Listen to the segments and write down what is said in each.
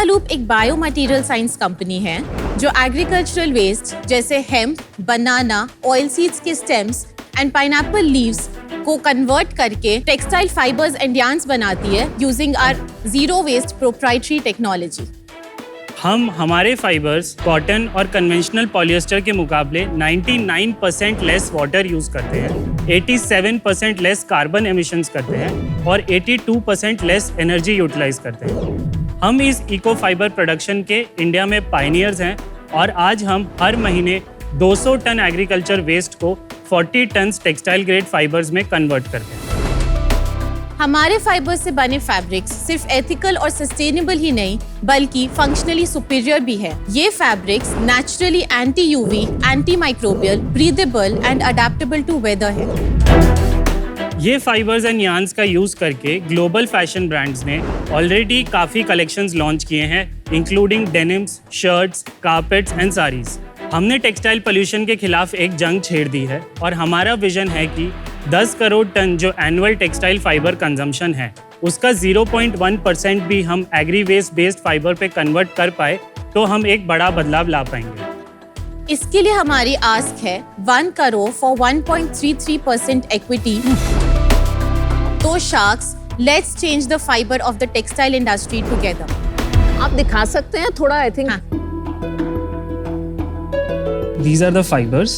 Loop एक bio material science company है जो एग्रीकल्चरल वेस्ट जैसे हेम्प, बनाना, ऑयल सीड्स के स्टेम्स एंड पाइनएप्पल लीव्स को कन्वर्ट करके टेक्सटाइल फाइबर्स एंड यार्न्स बनाती है using our zero waste proprietary technology. हम हमारे फाइबर्स कॉटन और कन्वेंशनल पॉलिएस्टर के मुकाबले 99% लेस वाटर यूज करते हैं, 87% लेस कार्बन एमिशंस करते हैं और 82% लेस एनर्जी यूटिलाइज करते हैं। हम इस इको फाइबर प्रोडक्शन के इंडिया में पायनियर्स हैं और आज हम हर महीने 200 टन एग्रीकल्चर वेस्ट को 40 टन टेक्सटाइल ग्रेड फाइबर्स में कन्वर्ट करते हैं। हमारे फाइबर से बने फैब्रिक्स सिर्फ एथिकल और सस्टेनेबल ही नहीं बल्कि फंक्शनली सुपीरियर भी है। ये fabrics naturally anti UV, anti microbial, breathable and adaptable to weather है। ये फाइबर्स एंड यार्न्स का यूज करके ग्लोबल फैशन ब्रांड्स ने ऑलरेडी काफी कलेक्शंस लॉन्च किए हैं, including denims, shirts, carpets and saris. हमने टेक्सटाइल पोल्यूशन के खिलाफ एक जंग छेड़ दी है और हमारा विजन है कि 10 करोड़ टन जो एनुअल टेक्सटाइल फाइबर कंजम्पशन है उसका 0.1% भी हम एग्री वेस्ट बेस्ड फाइबर पे कन्वर्ट कर पाए तो हम एक बड़ा बदलाव ला पाएंगे। इसके लिए हमारी आस्क है 1 करोड़ फॉर 1.33% इक्विटी। तो sharks, let's change the fibre of the textile industry together. आप दिखा सकते हैं थोड़ा, I think. These are the fibers,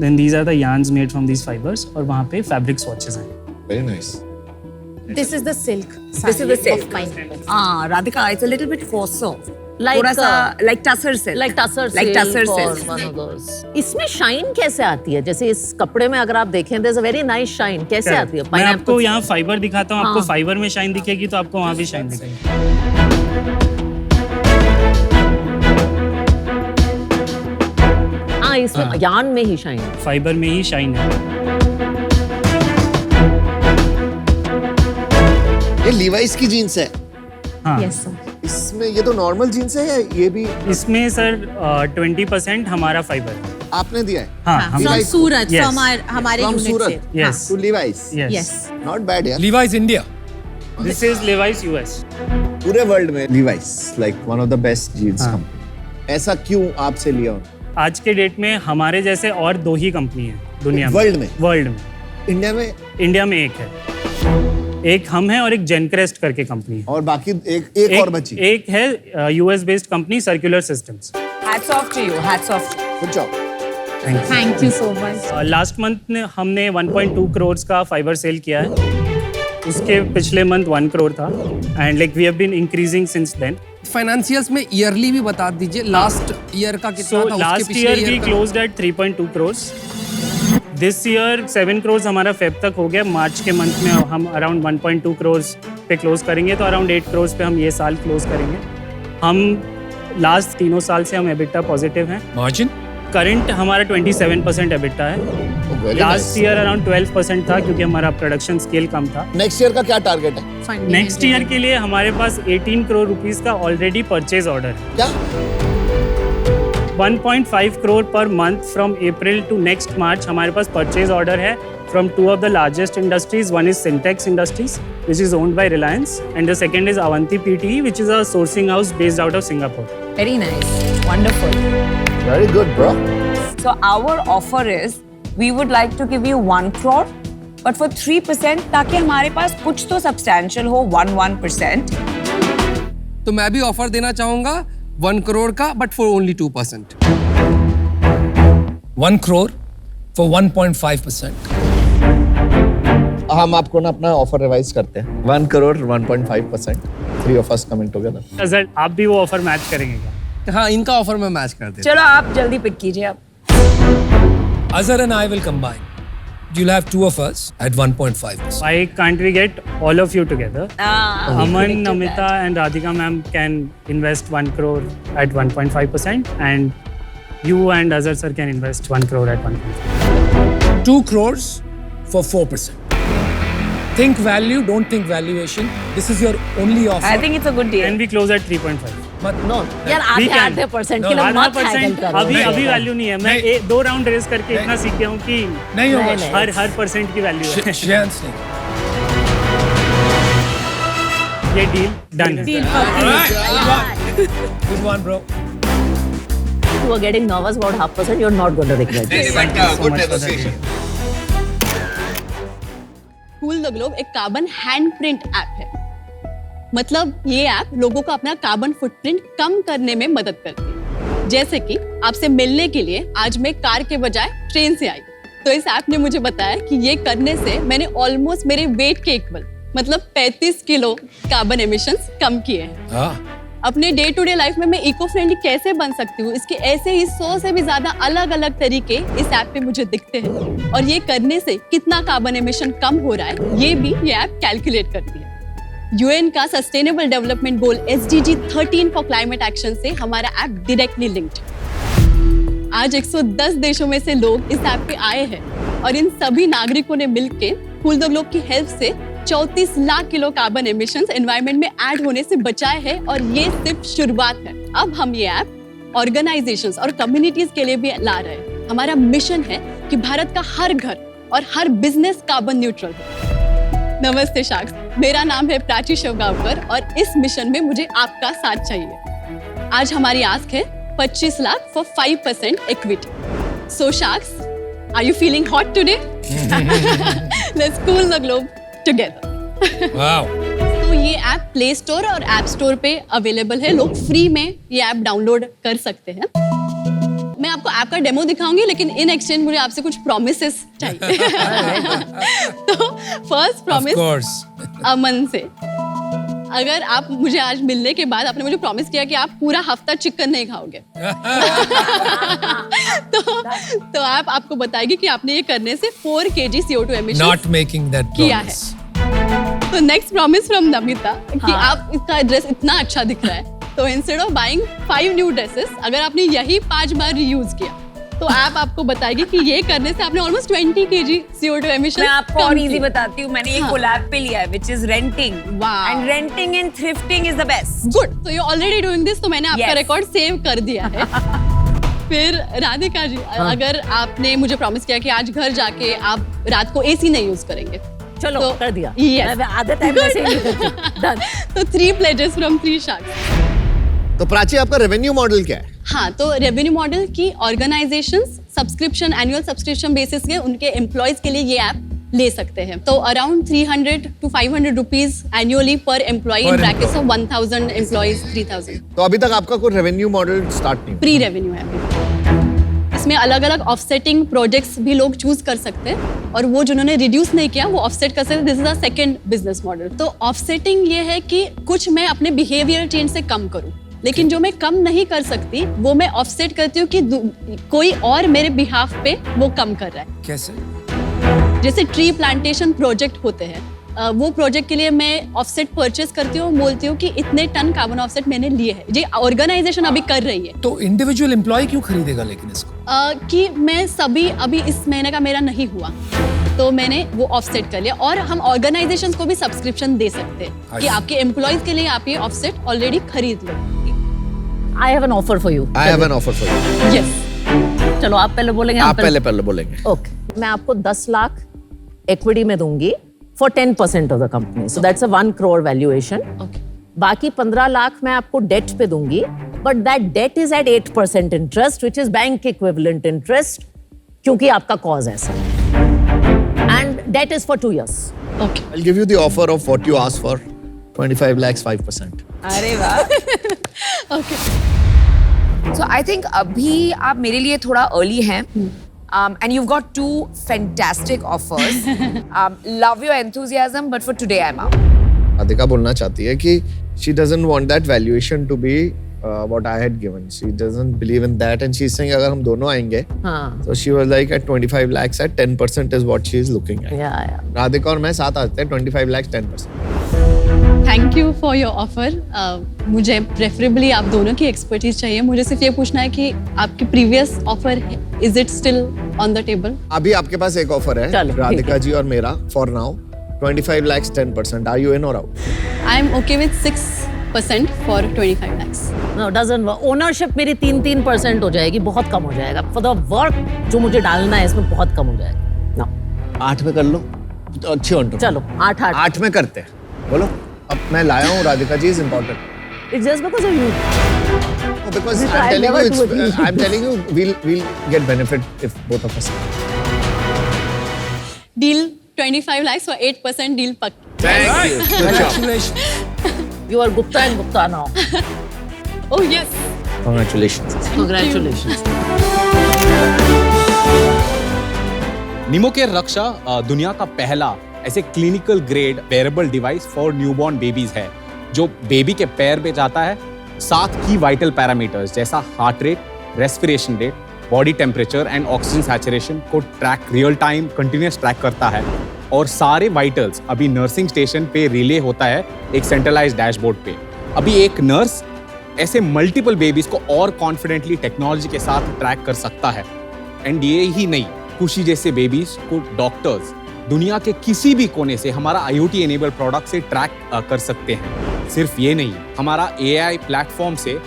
then these are the yarns made from these fibers और वहाँ पे fabric swatches हैं। Very nice. This is the silk. This is the silk. of pineapple. Radhika, it's a little bit coarser. Like थोड़ा सा like tussar silk. like tussar Like silk tussar or silk. one of those. इसमें shine कैसे आती है? जैसे इस कपड़े में अगर आप देखें there's a very nice shine. कैसे आती है? मैं Pineapple आपको यहाँ फाइबर दिखाता हूँ, आपको हाँ। फाइबर में शाइन दिखेगी तो आपको वहाँ भी शाइन दिखेगी। इसमें यार्न में ही शाइन। फाइबर में ही शाइन है। ये लीवाइस की जीन्स है। हाँ। Yes sir. इसमें ये तो नॉर्मल जीन्स है या ये भी इसमें सर 20% हमारा फाइबर है। आपने दिया है? हाँ, हाँ, हम from Levi's- Surat, Yes. from हमारे From यूनिट सूरत? से। Yes. To Levi's. Yes. Not bad यार। Levi's India. This is Levi's US. पूरे वर्ल्ड में Levi's like one of the best jeans हाँ। company. ऐसा क्यों आपसे लिया? आज के डेट में हमारे जैसे और 2 ही कंपनी है दुनिया में। वर्ल्ड में? वर्ल्ड में। इंडिया में? इंडिया में एक है, एक हम हैं और एक जेनक्रेस्ट करके कंपनी है। और बाकी एक और बची। एक है US based company circular systems. Hats off to you. Hats off. Good job. Thank you so much. Last month हमने 1.2 करोड़ का फाइबर सेल किया है, उसके पिछले मंथ 1 करोड़ था and like we have been increasing since then. Financials में yearly भी बता दीजिए, लास्ट ईयर का कितना So था, last उसके पिछले year we ईयर का। closed at 3.2 crores. This year 7 crores हमारा फेब तक हो गया। मार्च के मंथ में हम अराउंड 1.2 crores पे क्लोज करेंगे, तो अराउंड 8 crores पे हम ये साल क्लोज करेंगे। हम लास्ट 3 साल से हम एबिटा पॉजिटिव हैं। मार्जिन करंट हमारा 27% एबिटा है। Oh, very last nice. Year around 12% था क्योंकि हमारा प्रोडक्शन स्केल कम था। नेक्स्ट ईयर का क्या टारगेट है? Funding नेक्स्ट and ईयर के लिए हमारे पास 18 करोड़ रुपीस का ऑलरेडी परचेज ऑर्डर है। क्या? 1.5 करोड़ पर month from April to next March हमारे पास परचेज ऑर्डर है from 2 of the largest industries. One is Syntex Industries, which is owned by Reliance, and the second is Avanti PTE, which is a sourcing house based out of Singapore. Very nice. Wonderful. Very good, bro. So our offer is we would like to give you 1 crore, but for 3% ताकि हमारे पास कुछ तो substantial हो 1%. तो मैं भी offer देना चाहूंगा 1 करोड़ का, but for only 2%। 1 crore for 1.5%. हम आपको ना अपना ऑफर रिवाइज करते हैं। 1 crore 1.5%. 3 of us coming together. Sir आप भी वो ऑफर मैच करेंगे क्या? हाँ, इनका ऑफर में मैच कर देता चलो आप जल्दी पिक कीजिए आप। Azhar and I will combine. You'll have 2 of us at 1.5%. Why can't we get all of you together? Aman, Namita and Radhika ma'am can invest 1 crore at 1.5% and you and Azhar sir can invest 1 crore at 1.5%. 2 crores for 4%. Think value, don't think valuation. This is your only offer. I think it's a good deal. And we close at 3.5. But no यार We can. आधे percent No, के लिए आधा मत Hegel percent करो। अभी value नहीं है। मैं 2 राउंड रेस करके इतना सीख गया हूँ कि नहीं होगा। नहीं। हर परसेंट की वैल्यू है। Shreyans नहीं। ये डील डन है। Good one, bro. You are getting nervous about 0.5%. You're not going to regret this. Good negotiation. Cool the globe एक कार्बन हैंडप्रिंट ऐप है। मतलब ये ऐप लोगों को अपना कार्बन फुटप्रिंट कम करने में मदद करती है। जैसे कि आपसे मिलने के लिए आज मैं कार के बजाय ट्रेन से आई, तो इस ऐप ने मुझे बताया कि ये करने से मैंने ऑलमोस्ट मेरे वेट के इक्वल मतलब 35 किलो कार्बन एमिशंस कम किए हैं। हाँ. अपने डे टू डे लाइफ में मैं इको फ्रेंडली कैसे बन सकती हूँ, इसके ऐसे ही 100 से भी ज्यादा अलग अलग तरीके इस ऐप पे मुझे दिखते हैं। और ये करने से कितना कार्बन एमिशन कम हो रहा है ये भी ये ऐप कैलकुलेट करती है। यूएन का sustainable development goal SDG 13 for climate action से हमारा ऐप डायरेक्टली लिंक्ड। आज 110 देशों में से लोग इस ऐप पे आए हैं और इन सभी नागरिकों ने मिलकर कूल द ग्लोब की हेल्प से 34 lakh kilo carbon emissions environment में ऐड होने से बचाए हैं। और ये सिर्फ शुरुआत है। अब हम ये ऐप ऑर्गेनाइजेशंस और कम्युनिटीज के लिए भी ला रहे हैं। हमारा मिशन है कि भारत का हर घर और हर बिजनेस कार्बन न्यूट्रल हो। नमस्ते शार्क्स, मेरा नाम है प्राची शिवगांवकर और इस मिशन में मुझे आपका साथ चाहिए। आज हमारी आस्क है 25 lakh for 5% equity. So sharks, are you feeling hot today? Let's cool the globe together. Wow. तो ये ऐप प्ले स्टोर और ऐप स्टोर पे अवेलेबल है। लोग फ्री में ये ऐप डाउनलोड कर सकते हैं। मैं आपको ऐप का डेमो दिखाऊंगी, लेकिन इन एक्सचेंज मुझे आपसे कुछ प्रॉमिसेस चाहिए। तो फर्स्ट Of प्रॉमिस course. अमन से, अगर आप मुझे आज मिलने के बाद आपने मुझे प्रॉमिस किया कि आप पूरा हफ्ता चिकन नहीं खाओगे तो ऐप आपको बताएगी कि आपने ये करने से 4 kg CO2 emission Not making that किया promise. है। तो नेक्स्ट प्रॉमिस फ्रॉम नमिता कि आप इसका ड्रेस इतना अच्छा दिख रहा है, तो instead of buying 5 new dresses, अगर आपने यही 5 बार रीयूज किया तो ऐप आपको बताएगी कि ये करने से आपने ऑलमोस्ट 20 kg CO2 एमिशन। मैं आपको और इजी बताती हूँ, मैंने एक हाँ। कोलैब पे लिया है which is renting. Wow. And renting and thrifting is the best. Good, तो यू ऑलरेडी डूइंग दिस, तो मैंने आपका Yes. रिकॉर्ड सेव कर दिया है। फिर राधिका जी, अगर आपने मुझे प्रॉमिस किया कि आज घर जाके आप रात को एसी नहीं यूज करेंगे, चलो तो- कर दिया। Yes. मैं आधे टाइम ऐसे ही करती हूँ। Done. तो 3 प्लेजेस फ्रॉम 3 शार्क्स। तो प्राची, आपका रेवेन्यू मॉडल क्या है? हाँ, तो रेवेन्यू मॉडल की organisations subscription, annual subscription basis के उनके एम्प्लॉयज के लिए ये ऐप ले सकते हैं। तो around 300 to 500 rupees annually per employee in brackets of 1000 employees 3000। तो अभी तक आपका कोई रेवेन्यू मॉडल स्टार्ट नहीं हुआ? प्री रेवेन्यू है अभी। इसमें अलग अलग ऑफसेटिंग प्रोजेक्ट्स भी लोग चूज कर सकते हैं, और वो जिन्होंने रिड्यूस नहीं किया वो ऑफसेट कर सकते हैं। This is the second business model. तो ऑफसेटिंग ये है कि कुछ मैं अपने बिहेवियर चेंज से कम करूं, लेकिन जो मैं कम नहीं कर सकती वो मैं ऑफसेट करती हूँ कि कोई और मेरे बिहाफ पे वो कम कर रहा है। कैसे? जैसे ट्री प्लांटेशन प्रोजेक्ट होते हैं, वो प्रोजेक्ट के लिए मैं ऑफसेट परचेस करती हूँ, बोलती हूँ कि इतने टन कार्बन ऑफसेट मैंने लिए हैं। ये ऑर्गेनाइजेशन अभी कर रही है। तो इंडिविजुअल एम्प्लॉय क्यों खरीदेगा लेकिन इसको? कि मैं सभी अभी इस महीने का मेरा नहीं हुआ, तो मैंने वो ऑफसेट कर लिया। और हम ऑर्गेनाइजेशंस को भी सब्सक्रिप्शन दे सकते हैं कि आपके एम्प्लॉयज के लिए आप ये ऑफसेट ऑलरेडी खरीद लो। I have an offer for you. I have an offer for you. Yes, चलो आप पहले बोलेंगे। हम आप पहले बोलेंगे। ओके, मैं आपको 10 लाख इक्विटी में दूंगी for 10% of the company, so that's a 1 crore valuation. Okay. बाकी 15 लाख मैं आपको डेट पे दूंगी, but that debt is at 8% interest, which is bank equivalent interest, क्योंकि आपका कॉज ऐसा है, and debt is for 2 years. ओके। I'll give you the offer of what you asked for, 25 lakhs, 5%. अरे वाह। ओके। So I think अभी आप मेरे लिए थोड़ा अर्ली हैं, and you've got 2 fantastic offers. Love your enthusiasm, but for today I'm out. Radhika बोलना चाहती है कि she doesn't want that valuation to be what I had given. She doesn't believe in that, and she's saying अगर हम दोनों आएंगे, हाँ, so she was like at 25 lakhs at 10% is what she is looking at. या राधिका और मैं साथ आते हैं 25 lakhs 10%. Thank you for your offer. मुझे प्रेफरेबली आप दोनों की एक्सपर्टीज चाहिए। मुझे सिर्फ ये पूछना है कि आपकी previous offer is it still on the table? अभी आपके पास एक ऑफर है, चलो, ठीक राधिका है। जी और मेरा, for now 25 lakhs 10%. Are you in or out? I am okay with 6% for 25 lakhs. No doesn't work. Ownership मेरी 3% हो जाएगी, बहुत कम हो जाएगा। फॉर द वर्क जो मुझे डालना है इसमें बहुत कम हो जाएगा। नो 8 में कर लो, तो अच्छी ऑन। चलो 8 8 में करते हैं, बोलो। अब मैं लाया हूँ Radhika ji, is important. It's just because of you. No, because Which I I'm telling never you, do it. I'm telling you, we'll get benefit if both of us. Deal 25 lakhs for 8% deal पक्की. Thank you. Good job. Congratulations. You are Gupta and Gupta now. Oh yes. Congratulations. Congratulations. निमोकेयर रक्षा दुनिया का पहला ऐसे clinical grade wearable device for newborn babies है जो baby के पैर पे जाता है, 7 की वाइटल पैरामीटर्स जैसा heart rate, respiration rate, body temperature and oxygen saturation को track real time continuous track करता है और सारे वाइटल्स अभी नर्सिंग स्टेशन पे रिले होता है एक सेंट्रलाइज्ड डैशबोर्ड पे। अभी एक नर्स ऐसे मल्टीपल बेबीज को और कॉन्फिडेंटली टेक्नोलॉजी के साथ ट्रैक कर सकता है। एंड ये ही नहीं, खुशी जैसे बेबीज को डॉक्टर्स दुनिया के किसी भी कोने से हमारा IoT एनेबल प्रोडक्ट से ट्रैक कर सकते हैं। सिर्फ ये नहीं, हमारा AI प्लेटफॉर्म से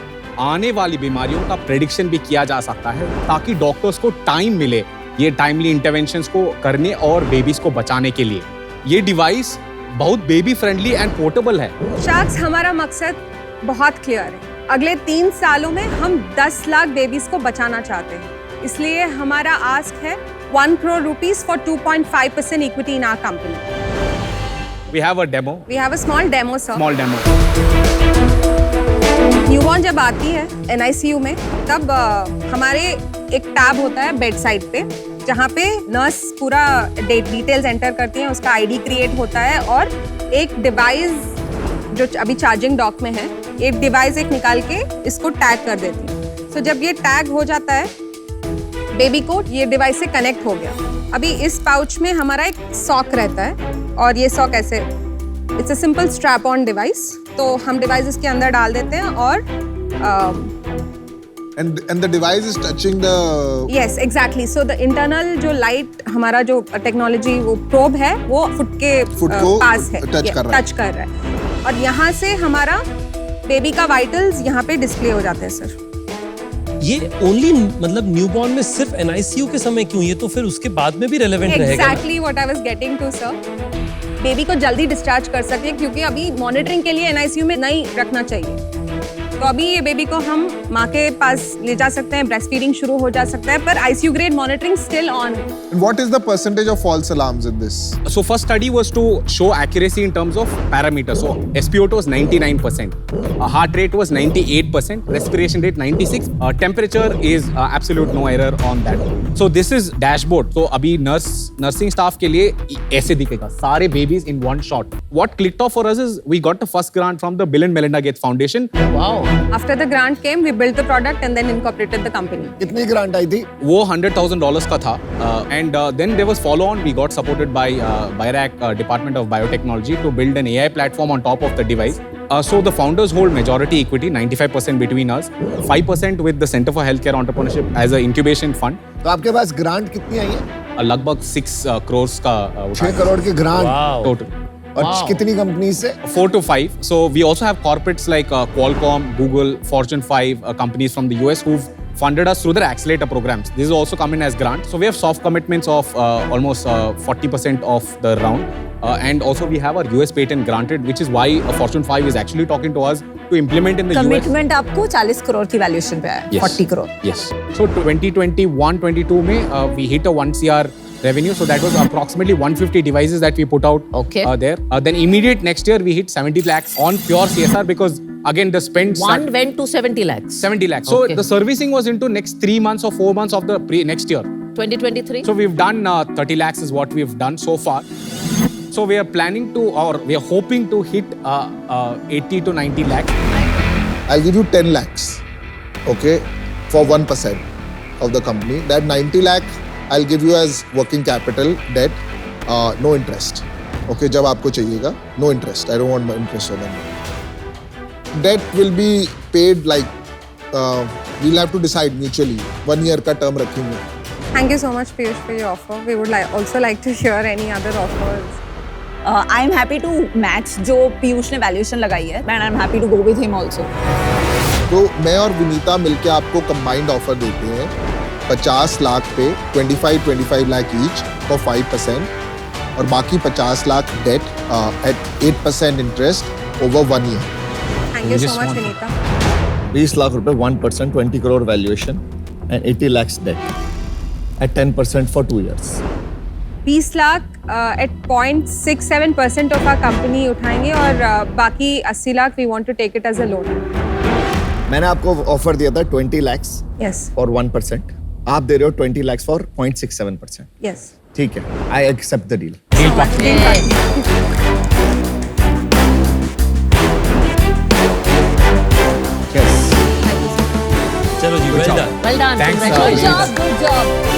आने वाली बीमारियों का प्रेडिक्शन भी किया जा सकता है ताकि डॉक्टर्स को टाइम मिले ये टाइमली इंटरवेंशंस को करने और बेबीज को बचाने के लिए। ये डिवाइस बहुत बेबी फ्रेंडली एंड पोर्टेबल है। शार्क्स, हमारा मकसद बहुत क्लियर है। अगले 3 सालों में हम 10 लाख बेबीज को बचाना चाहते हैं, इसलिए हमारा आस्क है 1 crore rupees for 2.5% equity in our company. We have a demo. We have a small demo, sir. Small demo. Newborn जब आती है NICU में, तब हमारे एक टैब होता है बेड साइड पे, जहाँ पे नर्स पूरा डिटेल्स एंटर करती है, उसका ID क्रिएट होता है और एक डिवाइस जो अभी चार्जिंग डॉक में है, एक डिवाइस एक निकाल के इसको टैग कर देती है। So जब ये टैग हो जाता है, बेबी को ये डिवाइस से कनेक्ट हो गया। अभी इस पाउच में हमारा एक सॉक रहता है और ये सॉक ऐसे, it's a simple strap on device. तो हम डिवाइस इसके अंदर डाल देते हैं और and the device is touching the yes exactly, so the internal जो लाइट हमारा जो टेक्नोलॉजी वो प्रोब है वो फुट को पास है, टच कर रहा है और यहाँ से हमारा बेबी का वाइटल्स यहाँ पे डिस्प्ले हो जाते हैं। सर ये ओनली मतलब न्यूबॉर्न में सिर्फ NICU के समय क्यों, ये तो फिर उसके बाद में भी रेलेवेंट रहेगा। Exactly what I was getting to, sir. Baby को जल्दी डिस्चार्ज कर सकें क्योंकि अभी मॉनिटरिंग के लिए NICU में नहीं रखना चाहिए। तो अभी ये बेबी को हम माँ के पास ले जा सकते हैं, ब्रेस्ट फीडिंग शुरू हो जा सकता है, पर ICU grade monitoring still on. And what is the percentage of false alarms in this? So first study was to show accuracy in terms of parameters. So SpO2 was 99%, heart rate was 98%, respiration rate 96%, temperature is absolute no error on that. So this is dashboard. So अभी nursing staff के लिए ऐसे दिखेगा सारे babies in one shot. What clicked off for us is we got the first grant from the Bill and Melinda Gates Foundation. Wow. After the grant came, we built the product and then incorporated the company. कितनी grant आई थी? वो $100,000 का था and then there was follow on. We got supported by BIRAC Department of Biotechnology to build an AI platform on top of the device. So the founders hold majority equity, 95% between us, 5% with the Center for Healthcare Entrepreneurship as an incubation fund. तो आपके पास grant कितनी आई है? लगभग 6 crores का 6 करोड़ की grant total. और कितनी company से? 4 to 5. So we also have corporates like Qualcomm, Google, Fortune 5 companies from the US who've funded us through their accelerator programs. These also come in as grants. So we have soft commitments of almost 40% of the round. And also we have our US patent granted, which is why Fortune 5 is actually talking to us to implement in the US. Commitment आपको 40 करोड़ की valuation पे आया, 40 crore. Yes. So 2021-22 में we hit a 1 CR revenue. So that was approximately 150 devices that we put out there. Then immediate next year we hit 70 lakhs on pure CSR because again the spend went to 70 lakhs. 70 lakhs. So the servicing was into next 3 months or 4 months of the next year. 2023. So we've done 30 lakhs is what we've done so far. So we are planning to, or we are hoping to hit 80 to 90 lakhs. I'll give you 10 lakhs, okay, for 1% of the company. That 90 lakh I'll give you as working capital debt, no interest. Okay, जब आपको चाहिएगा, no interest. I don't want my interest on that. Debt will be paid like we'll have to decide mutually. 1 year का term रखेंगे. Thank you so much, Piyush, for your offer. We would also like to hear any other offers. I am happy to match जो पीयूष ने valuation लगाई है, and I'm happy to go with him also. तो मैं और विनीता मिलके आपको combined offer देते हैं 50 लाख पे 25 लाख each for 5% और बाकी 50 lakh debt at 8% interest over 1 year. Thank you so much, Vinita. 20 lakh रुपए 1%, 20 crore valuation and 80 lakhs debt at 10% for 2 years. 20 lakh at 0.67% of our company उठाएंगे और बाकी 80 lakh we want to take it as a loan. मैंने आपको offer दिया था 20 lakhs Yes. for 1%. आप दे रहे हो 20 lakhs for 0.67%. Yes. ठीक है, I accept the deal. Yes. चलो जी, well done. Well done. Thanks, Congratulations. Good job, good job.